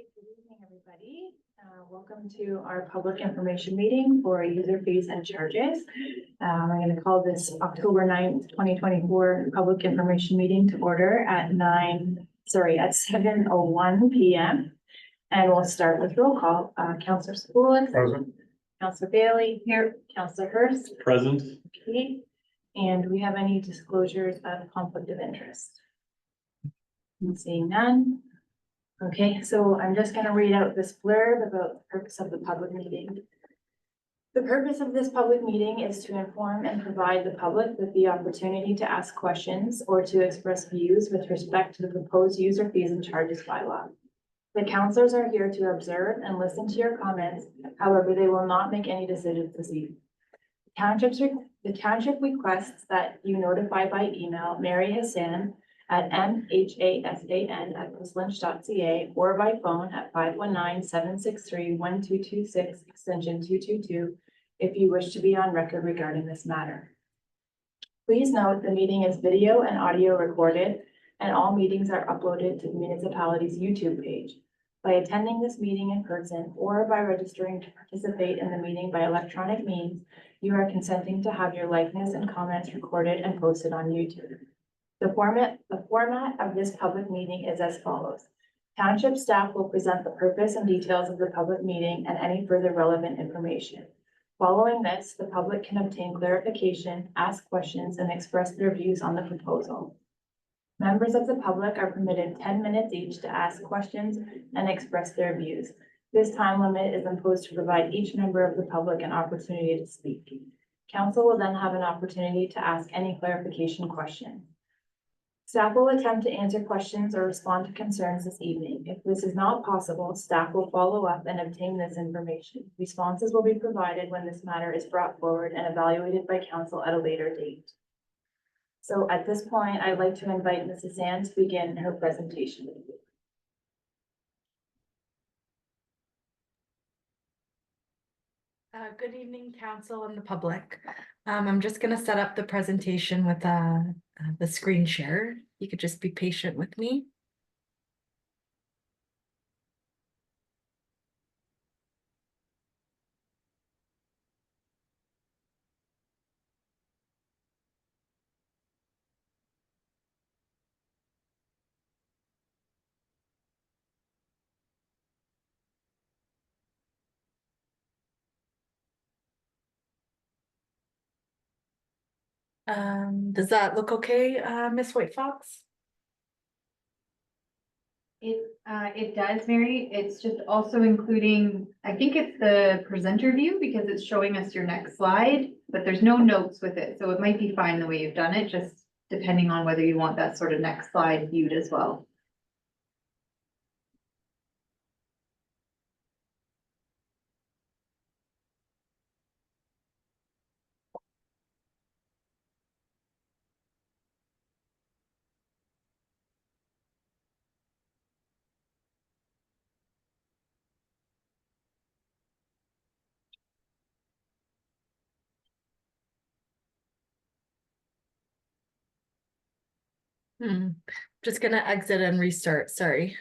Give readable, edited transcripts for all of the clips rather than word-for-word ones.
Good evening, everybody. Welcome to our public information meeting for user fees and charges. I'm going to call this October 9th, 2024 public information meeting to order at 7:01 p.m. And we'll start with roll call. Councillor Spoulis. Present. Councillor Bailey. Here. Councillor Hurst. Present. Okay. And do we have any disclosures of conflict of interest? I'm seeing none. Okay, so I'm just going to read out this blurb about the purpose of the public meeting. The purpose of this public meeting is to inform and provide the public with the opportunity to ask questions or to express views with respect to the proposed user fees and charges bylaw. The councillors are here to observe and listen to your comments. However, they will not make any decisions this evening. The township requests that you notify by email Mary Hassan at mhasan@coastlynch.ca or by phone at 519-763-1226 extension 222 if you wish to be on record regarding this matter. Please note the meeting is video and audio recorded and all meetings are uploaded to the municipality's YouTube page. By attending this meeting in person or by registering to participate in the meeting by electronic means, you are consenting to have your likeness and comments recorded and posted on YouTube. The format of this public meeting is as follows. Township staff will present the purpose and details of the public meeting and any further relevant information. Following this, the public can obtain clarification, ask questions, and express their views on the proposal. Members of the public are permitted 10 minutes each to ask questions and express their views. This time limit is imposed to provide each member of the public an opportunity to speak. Council will then have an opportunity to ask any clarification questions. Staff will attempt to answer questions or respond to concerns this evening. If this is not possible, staff will follow up and obtain this information. Responses will be provided when this matter is brought forward and evaluated by council at a later date. So at this point, I'd like to invite Mrs. Hassan to begin her presentation. Good evening, council and the public. I'm just going to set up the presentation with the screen share. You could just be patient with me. Does that look okay, Miss White Fox? It does, Mary. It's just also including, I think it's the presenter view because it's showing us your next slide, but there's no notes with it. So it might be fine the way you've done it, just depending on whether you want that sort of next slide viewed as well. Just gonna exit and restart, sorry.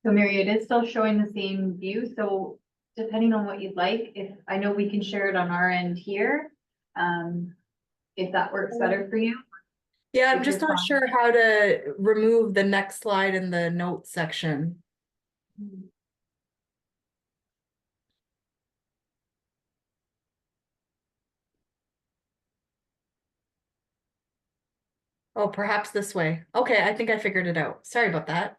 So Mary, it is still showing the same view. So depending on what you'd like, if I know we can share it on our end here, if that works better for you. Yeah, I'm If just you're not fine. sure how to remove the next slide in the notes section. Oh, perhaps this way. Okay, I think I figured it out. Sorry about that.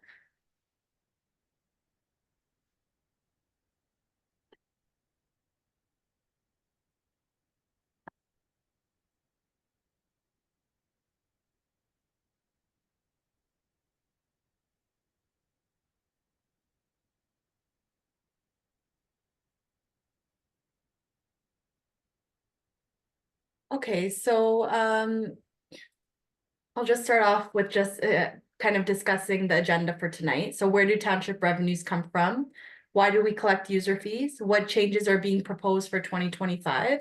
Okay, so I'll just start off with just kind of discussing the agenda for tonight. So where do township revenues come from? Why do we collect user fees? What changes are being proposed for 2025?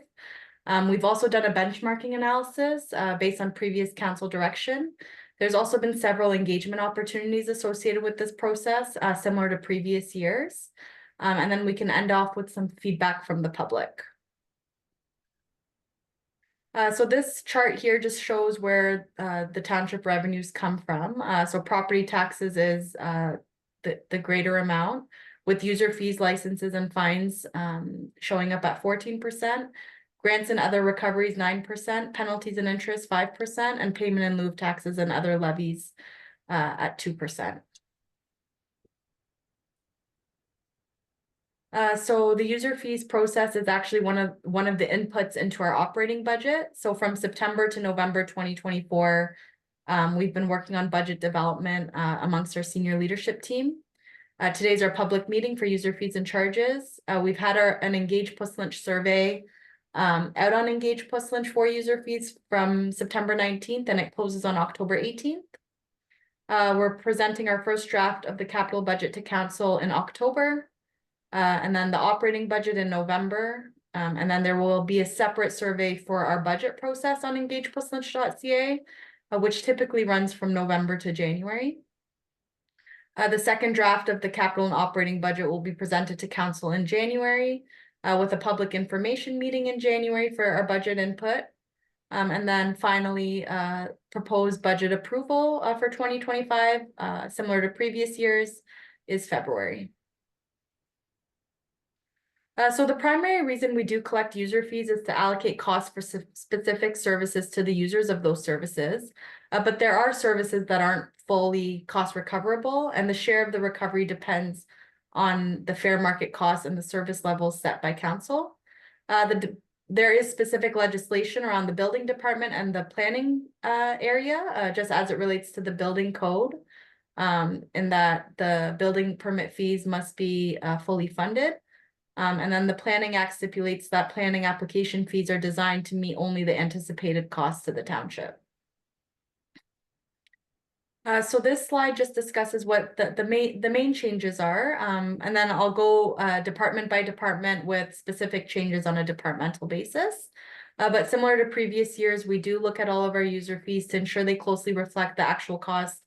We've also done a benchmarking analysis based on previous council direction. There's also been several engagement opportunities associated with this process, similar to previous years. And then we can end off with some feedback from the public. So this chart here just shows where the township revenues come from. So property taxes is the greater amount, with user fees, licenses, and fines showing up at 14%. Grants and other recoveries 9%, penalties and interest 5%, and payment in lieu of taxes and other levies at 2%. So the user fees process is actually one of the inputs into our operating budget. So from September to November 2024, we've been working on budget development amongst our senior leadership team. Today's our public meeting for user fees and charges. We've had an Engage Plus Lunch survey out on Engage Plus Lunch for user fees from September 19th, and it closes on October 18th. We're presenting our first draft of the capital budget to council in October. And then the operating budget in November. And then there will be a separate survey for our budget process on engagepluslunch.ca, which typically runs from November to January. The second draft of the capital and operating budget will be presented to council in January, with a public information meeting in January for our budget input. And then finally, proposed budget approval for 2025, similar to previous years, is February. So the primary reason we do collect user fees is to allocate costs for specific services to the users of those services. But there are services that aren't fully cost recoverable, and the share of the recovery depends on the fair market costs and the service levels set by council. There is specific legislation around the building department and the planning area, just as it relates to the building code, in that the building permit fees must be fully funded. And then the Planning Act stipulates that planning application fees are designed to meet only the anticipated costs to the township. So this slide just discusses what the main changes are, and then I'll go department by department with specific changes on a departmental basis. But similar to previous years, we do look at all of our user fees to ensure they closely reflect the actual cost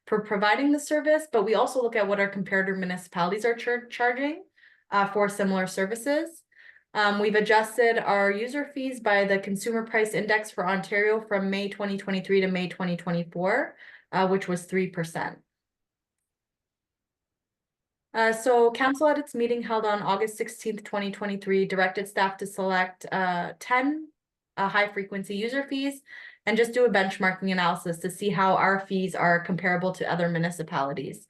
for providing the service, but we also look at what our comparator municipalities are charging for similar services. We've adjusted our user fees by the Consumer Price Index for Ontario from May 2023 to May 2024, which was 3%. So council at its meeting held on August 16th, 2023, directed staff to select 10 high-frequency user fees and just do a benchmarking analysis to see how our fees are comparable to other municipalities.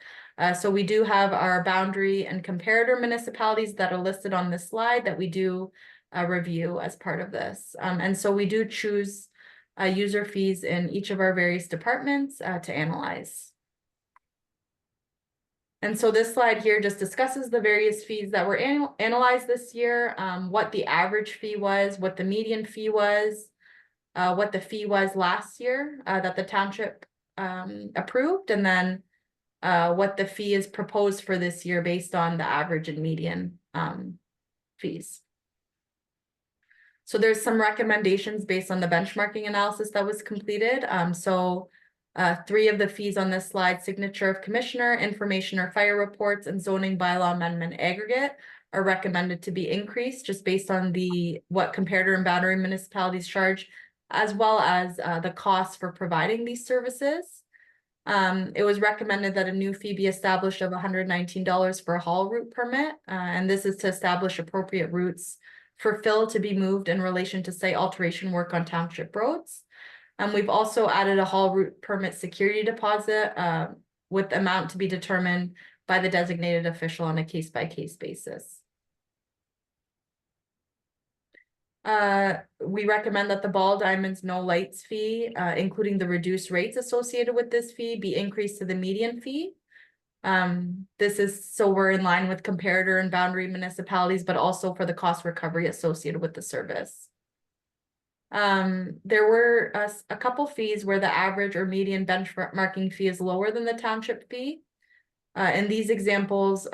So we do have our boundary and comparator municipalities that are listed on this slide that we do review as part of this. And so we do choose user fees in each of our various departments to analyze. And so this slide here just discusses the various fees that were analyzed this year, what the average fee was, what the median fee was, what the fee was last year that the township approved, and then what the fee is proposed for this year based on the average and median fees. So there's some recommendations based on the benchmarking analysis that was completed. So 3 of the fees on this slide, signature of commissioner, information or fire reports, and zoning bylaw amendment aggregate, are recommended to be increased just based on what comparator and boundary municipalities charge, as well as the cost for providing these services. It was recommended that a new fee be established of $119 for a haul route permit, and this is to establish appropriate routes for fill to be moved in relation to site alteration work on township roads. We've also added a haul route permit security deposit, with amount to be determined by the designated official on a case-by-case basis. We recommend that the ball diamonds no lights fee, including the reduced rates associated with this fee, be increased to the median fee. This is so we're in line with comparator and boundary municipalities, but also for the cost recovery associated with the service. There were a couple fees where the average or median benchmarking fee is lower than the township fee. In these examples,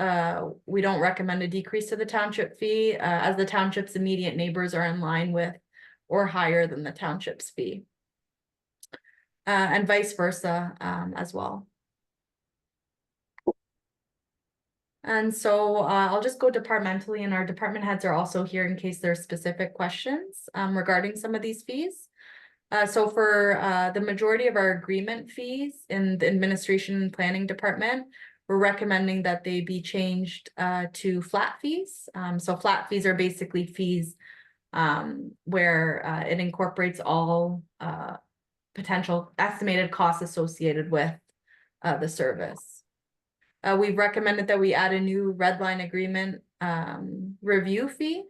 we don't recommend a decrease to the township fee, as the township's immediate neighbors are in line with or higher than the township's fee. And vice versa, as well. And so I'll just go departmentally, and our department heads are also here in case there are specific questions regarding some of these fees. So for the majority of our agreement fees in the administration and planning department, we're recommending that they be changed to flat fees. So flat fees are basically fees where it incorporates all potential estimated costs associated with the service. We've recommended that we add a new red line agreement review fee,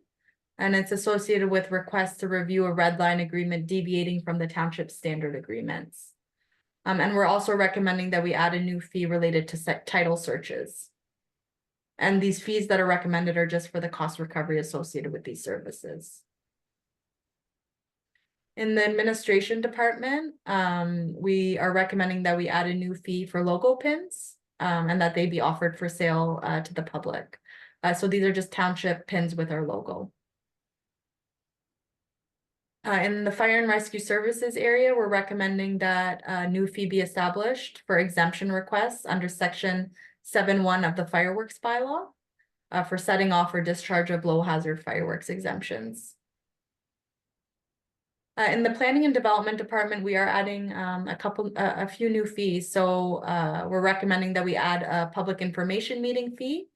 and it's associated with requests to review a red line agreement deviating from the township standard agreements. And we're also recommending that we add a new fee related to title searches. And these fees that are recommended are just for the cost recovery associated with these services. In the administration department, we are recommending that we add a new fee for logo pins. And that they be offered for sale to the public. So these are just township pins with our logo. In the fire and rescue services area, we're recommending that a new fee be established for exemption requests under section 7.1 of the fireworks bylaw for setting off or discharge of low hazard fireworks exemptions. In the planning and development department, we are adding a few new fees. So we're recommending that we add a public information meeting fee.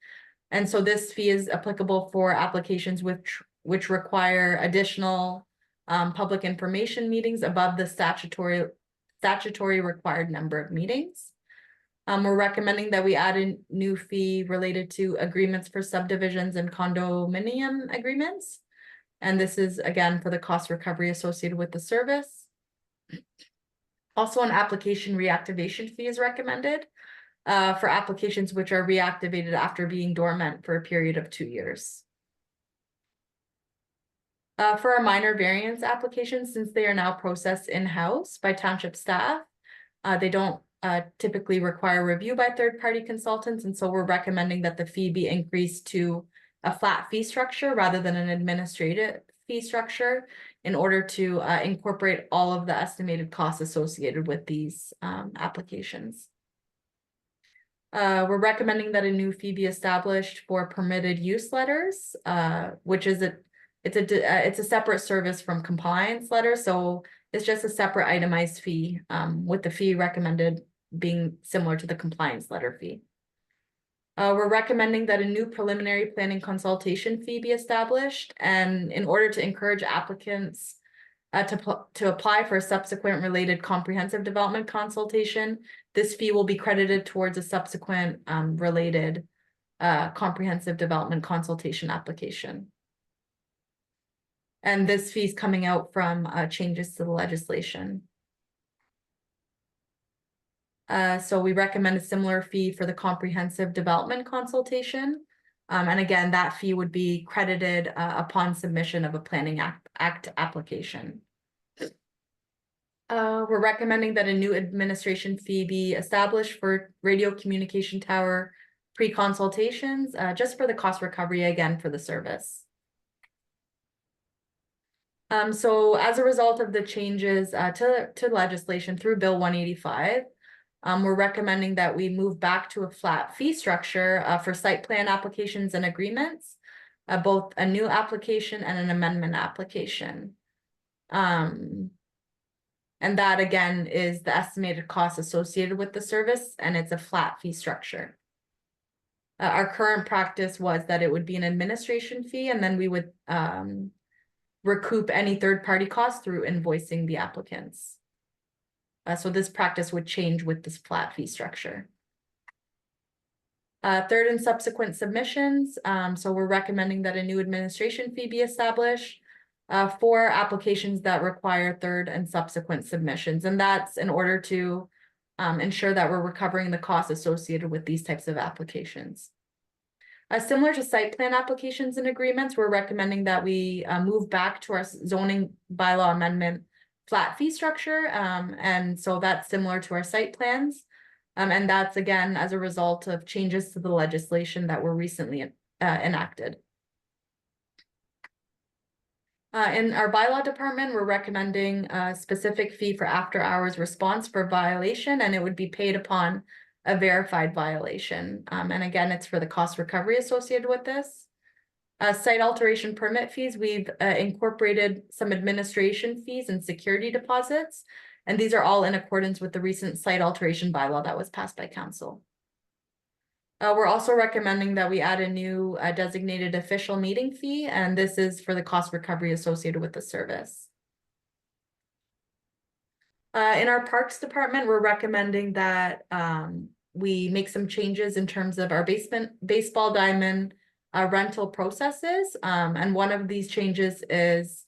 And so this fee is applicable for applications which require additional public information meetings above the statutory required number of meetings. We're recommending that we add a new fee related to agreements for subdivisions and condominium agreements. And this is, again, for the cost recovery associated with the service. Also, an application reactivation fee is recommended for applications which are reactivated after being dormant for a period of 2 years. For our minor variance applications, since they are now processed in-house by township staff, they don't typically require review by third-party consultants. And so we're recommending that the fee be increased to a flat fee structure rather than an administrative fee structure in order to incorporate all of the estimated costs associated with these applications. We're recommending that a new fee be established for permitted use letters, which is it's a separate service from compliance letters. So it's just a separate itemized fee with the fee recommended being similar to the compliance letter fee. We're recommending that a new preliminary planning consultation fee be established, and in order to encourage applicants to apply for a subsequent related comprehensive development consultation, this fee will be credited towards a subsequent related comprehensive development consultation application. And this fee is coming out from changes to the legislation. So we recommend a similar fee for the comprehensive development consultation. And again, that fee would be credited upon submission of a Planning Act application. We're recommending that a new administration fee be established for radio communication tower pre-consultations, just for the cost recovery, again, for the service. So as a result of the changes to legislation through Bill 185, we're recommending that we move back to a flat fee structure for site plan applications and agreements, both a new application and an amendment application. And that, again, is the estimated cost associated with the service, and it's a flat fee structure. Our current practice was that it would be an administration fee, and then we would recoup any third-party costs through invoicing the applicants. So this practice would change with this flat fee structure. Third and subsequent submissions, so we're recommending that a new administration fee be established for applications that require third and subsequent submissions, and that's in order to ensure that we're recovering the costs associated with these types of applications. Similar to site plan applications and agreements, we're recommending that we move back to our zoning bylaw amendment flat fee structure, and so that's similar to our site plans. And that's again as a result of changes to the legislation that were recently enacted. In our bylaw department, we're recommending a specific fee for after hours response for violation, and it would be paid upon a verified violation. And again, it's for the cost recovery associated with this. Site alteration permit fees, we've incorporated some administration fees and security deposits. And these are all in accordance with the recent site alteration bylaw that was passed by council. We're also recommending that we add a new designated official meeting fee, and this is for the cost recovery associated with the service. In our parks department, we're recommending that we make some changes in terms of our baseball diamond rental processes. And one of these changes is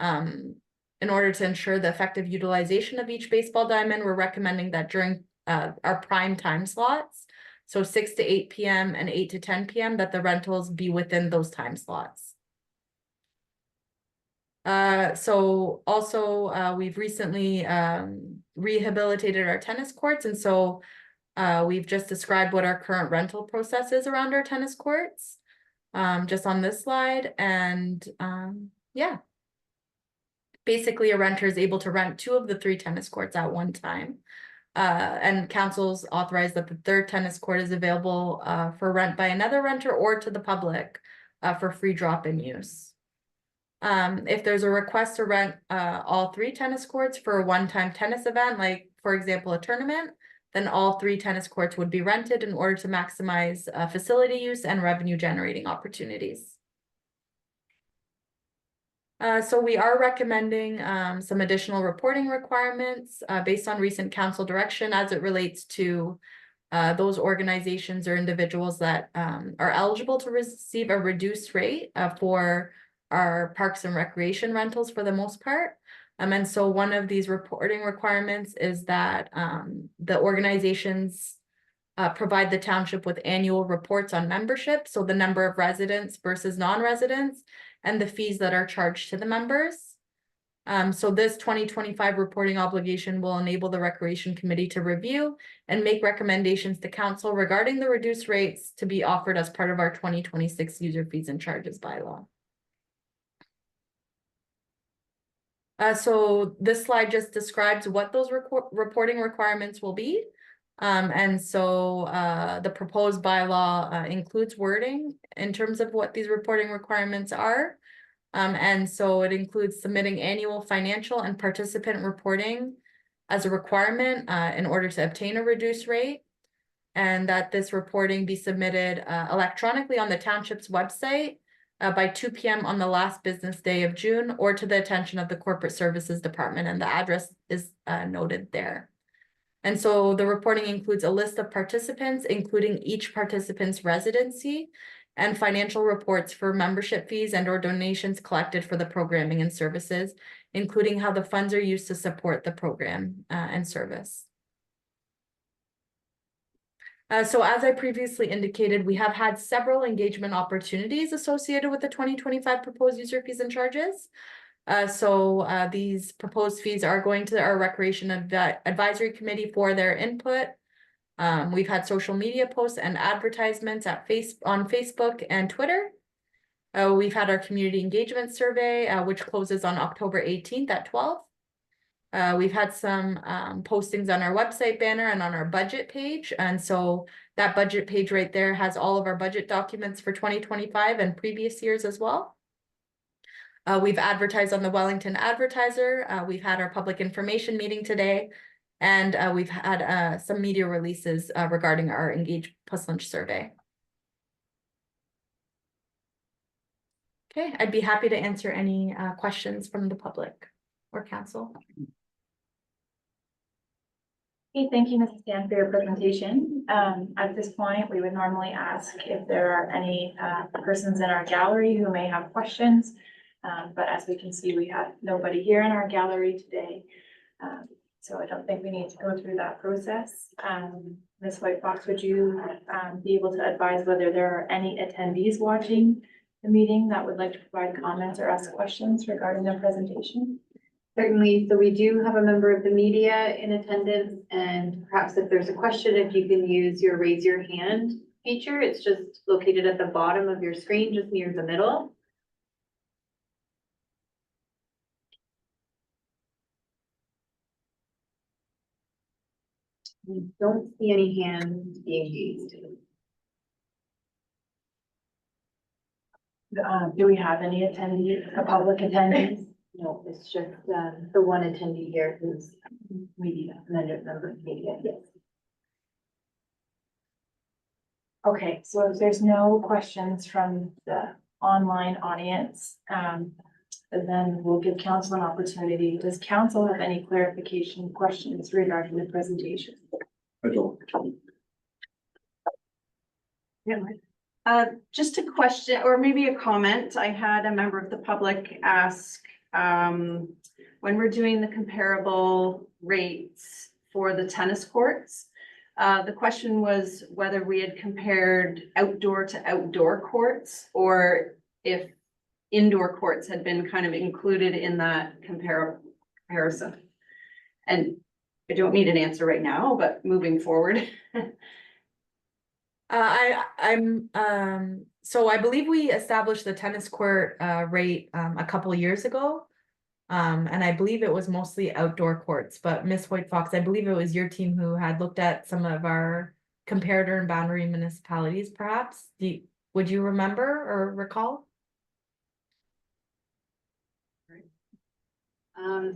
in order to ensure the effective utilization of each baseball diamond, we're recommending that during our prime time slots, so 6 to 8 p.m. and 8 to 10 p.m., that the rentals be within those time slots. So also we've recently rehabilitated our tennis courts, and so we've just described what our current rental process is around our tennis courts, just on this slide. And yeah. Basically, a renter is able to rent 2 of the 3 tennis courts at one time. And council's authorized that the 3rd tennis court is available for rent by another renter or to the public for free drop-in use. If there's a request to rent all 3 tennis courts for a one-time tennis event, like for example, a tournament, then all 3 tennis courts would be rented in order to maximize facility use and revenue generating opportunities. So we are recommending some additional reporting requirements based on recent council direction as it relates to those organizations or individuals that are eligible to receive a reduced rate for our parks and recreation rentals for the most part. And so one of these reporting requirements is that the organizations provide the township with annual reports on membership, so the number of residents versus non-residents, and the fees that are charged to the members. So this 2025 reporting obligation will enable the Recreation Committee to review and make recommendations to council regarding the reduced rates to be offered as part of our 2026 user fees and charges bylaw. So this slide just describes what those reporting requirements will be. And so the proposed bylaw includes wording in terms of what these reporting requirements are. And so it includes submitting annual financial and participant reporting as a requirement in order to obtain a reduced rate, and that this reporting be submitted electronically on the township's website by 2 p.m. on the last business day of June, or to the attention of the Corporate Services Department, and the address is noted there. And so the reporting includes a list of participants, including each participant's residency, and financial reports for membership fees and or donations collected for the programming and services, including how the funds are used to support the program and service. So as I previously indicated, we have had several engagement opportunities associated with the 2025 proposed user fees and charges. So these proposed fees are going to our Recreation Advisory Committee for their input. We've had social media posts and advertisements on Facebook and Twitter. We've had our community engagement survey, which closes on October 18th at 12. We've had some postings on our website banner and on our budget page. And so that budget page right there has all of our budget documents for 2025 and previous years as well. We've advertised on the Wellington Advertiser. We've had our public information meeting today, and we've had some media releases regarding our Engage Plus Lunch survey. Okay, I'd be happy to answer any questions from the public or council. Okay, thank you, Mrs. Dan, for your presentation. At this point, we would normally ask if there are any persons in our gallery who may have questions. But as we can see, we have nobody here in our gallery today. So I don't think we need to go through that process. Ms. White Fox, would you be able to advise whether there are any attendees watching the meeting that would like to provide comments or ask questions regarding the presentation? Certainly, so we do have a member of the media in attendance, and perhaps if there's a question, if you can use your raise your hand feature, it's just located at the bottom of your screen, just near the middle. We don't see any hands being used. Do we have any attendees, a public attendees? No, it's just the one attendee here who's media, member of media, yes. Okay, so if there's no questions from the online audience, then we'll give council an opportunity. Does council have any clarification questions regarding the presentation? I don't. Just a question or maybe a comment. I had a member of the public ask, when we're doing the comparable rates for the tennis courts. The question was whether we had compared outdoor to outdoor courts or if indoor courts had been kind of included in that comparison. And I don't need an answer right now, but moving forward. So I believe we established the tennis court rate a couple years ago. And I believe it was mostly outdoor courts, but Miss White Fox, I believe it was your team who had looked at some of our comparator and boundary municipalities, perhaps. Would you remember or recall?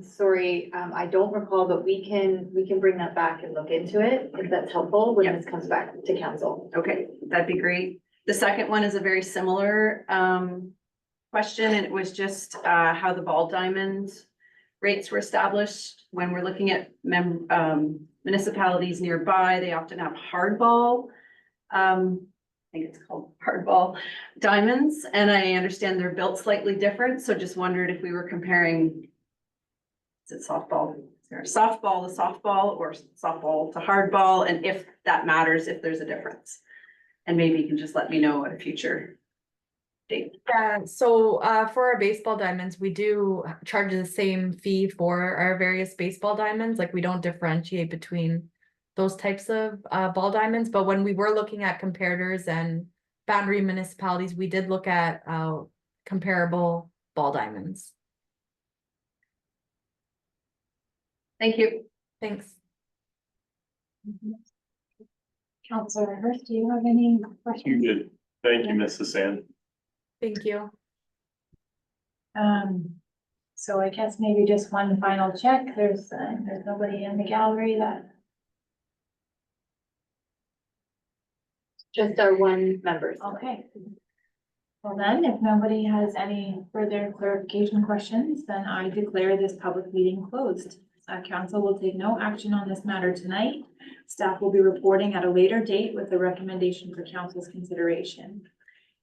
Sorry, I don't recall, but we can bring that back and look into it if that's helpful when Yep. this comes back to council. Okay, that'd be great. The second one is a very similar question, and it was just how the ball diamond rates were established. When we're looking at municipalities nearby, they often have hardball. I think it's called hardball diamonds, and I understand they're built slightly different, so just wondered if we were comparing, is it softball? Is there a softball to softball or softball to hardball, and if that matters, if there's a difference? And maybe you can just let me know at a future date. Yeah, so for our baseball diamonds, we do charge the same fee for our various baseball diamonds. Like we don't differentiate between those types of ball diamonds. But when we were looking at comparators and boundary municipalities, we did look at comparable ball diamonds. Thank you. Thanks. Councilor Rivers, do you have any questions? You did. Thank you, Mrs. Sand. Thank you. So I guess maybe just one final check. There's nobody in the gallery that, Just our one member. okay. Well then, if nobody has any further clarification questions, then I declare this public meeting closed. Council will take no action on this matter tonight. Staff will be reporting at a later date with a recommendation for council's consideration.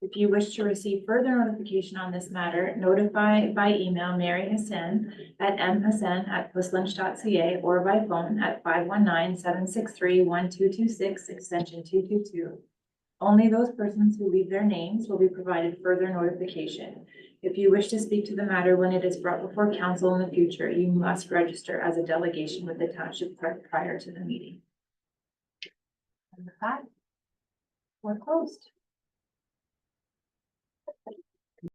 If you wish to receive further notification on this matter, notify by email Mary Hassan at mhassan@puslinch.ca or by phone at 519-763-1226 extension 222. Only those persons who leave their names will be provided further notification. If you wish to speak to the matter when it is brought before council in the future, you must register as a delegation with the township clerk prior to the meeting. And with that, we're closed.